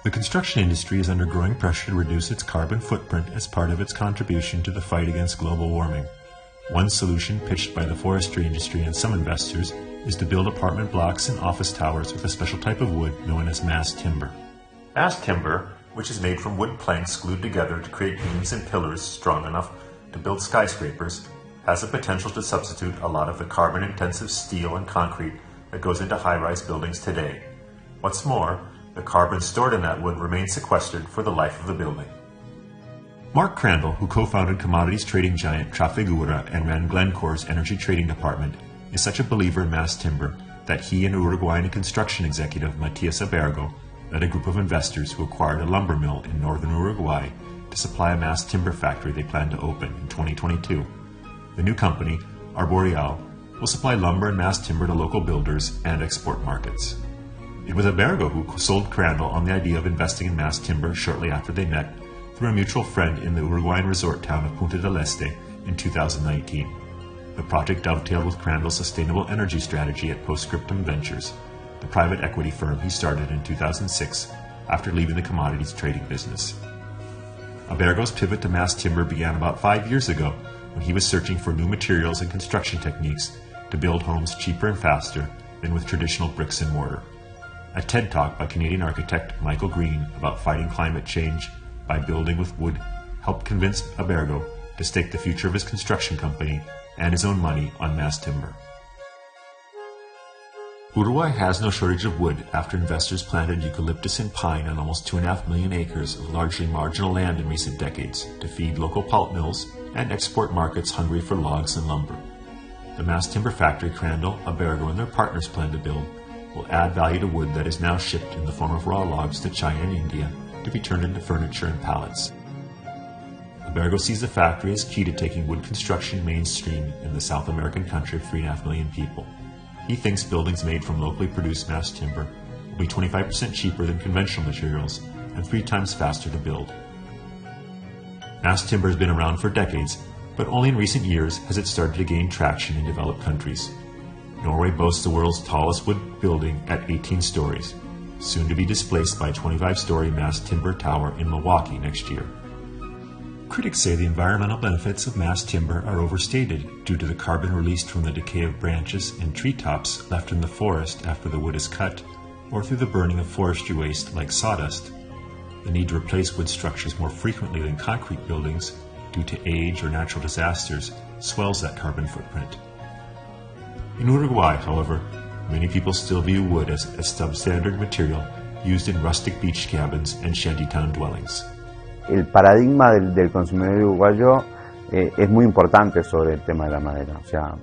The construction industry is under growing pressure to reduce its carbon footprint as part of its contribution to the fight against global warming. One solution pitched by the forestry industry and some investors is to build apartment blocks and office towers with a special type of wood known as mass timber. Mass timber, which is made from wood planks glued together to create beams and pillars strong enough to build skyscrapers, has the potential to substitute a lot of the carbon-intensive steel and concrete that goes into high-rise buildings today. What's more, the carbon stored in that wood remains sequestered for the life of the building. Mark Crandall, who co-founded commodities trading giant Trafigura and ran Glencore's energy trading department, is such a believer in mass timber that he and Uruguayan construction executive Matias Abergo led a group of investors who acquired a lumber mill in northern Uruguay to supply a mass timber factory they plan to open in 2022. The new company, Arboreal, will supply lumber and mass timber to local builders and export markets. It was Abergo who sold Crandall on the idea of investing in mass timber shortly after they met through a mutual friend in the Uruguayan resort town of Punta del Este in 2019. The project dovetailed with Crandall's sustainable energy strategy at Postscriptum Ventures, the private equity firm he started in 2006 after leaving the commodities trading business. Abergo's pivot to mass timber began about 5 years ago when he was searching for new materials and construction techniques to build homes cheaper and faster than with traditional bricks and mortar. A TED Talk by Canadian architect Michael Green about fighting climate change by building with wood helped convince Abergo to stake the future of his construction company and his own money on mass timber. Uruguay has no shortage of wood after investors planted eucalyptus and pine on almost 2.5 million acres of largely marginal land in recent decades to feed local pulp mills and export markets hungry for logs and lumber. The mass timber factory Crandall, Abergo, and their partners plan to build will add value to wood that is now shipped in the form of raw logs to China and India to be turned into furniture and pallets. Abergo sees the factory as key to taking wood construction mainstream in the South American country of 3.5 million people. He thinks buildings made from locally produced mass timber will be 25% cheaper than conventional materials and 3 times faster to build. Mass timber has been around for decades, but only in recent years has it started to gain traction in developed countries. Norway boasts the world's tallest wood building at 18 stories, soon to be displaced by a 25-story mass timber tower in Milwaukee next year. Critics say the environmental benefits of mass timber are overstated due to the carbon released from the decay of branches and treetops left in the forest after the wood is cut, or through the burning of forestry waste like sawdust. The need to replace wood structures more frequently than concrete buildings due to age or natural disasters swells that carbon footprint. In Uruguay, however, many people still view wood as a substandard material used in rustic beach cabins and shantytown dwellings. El paradigma del consumidor uruguayo es muy importante sobre el tema de la madera. O sea,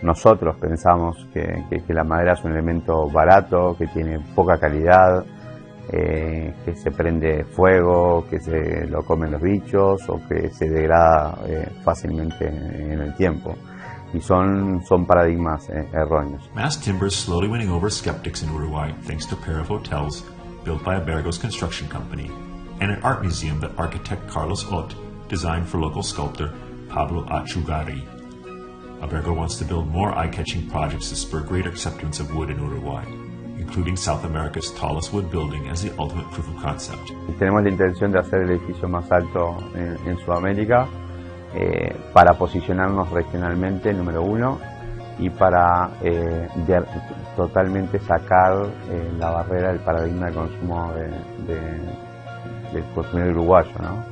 nosotros pensamos que la madera es un elemento barato, que tiene poca calidad, que se prende fuego, que se lo comen los bichos o que se degrada fácilmente en el tiempo. Y son paradigmas erróneos. Mass timber is slowly winning over skeptics in Uruguay thanks to a pair of hotels built by Abergo's construction company and an art museum that architect Carlos Ott designed for local sculptor Pablo Achugari. Abergo wants to build more eye-catching projects to spur greater acceptance of wood in Uruguay, including South America's tallest wood building as the ultimate proof of concept. Tenemos la intención de hacer el edificio más alto en Sudamérica para posicionarnos regionalmente, número uno, y para totalmente sacar la barrera del paradigma de consumo del consumidor uruguayo, ¿no?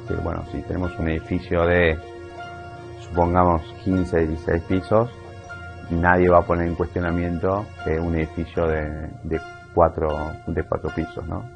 Que, bueno, si tenemos un edificio de, supongamos, 15, 16 pisos, nadie va a poner en cuestionamiento un edificio de 4 pisos, ¿no?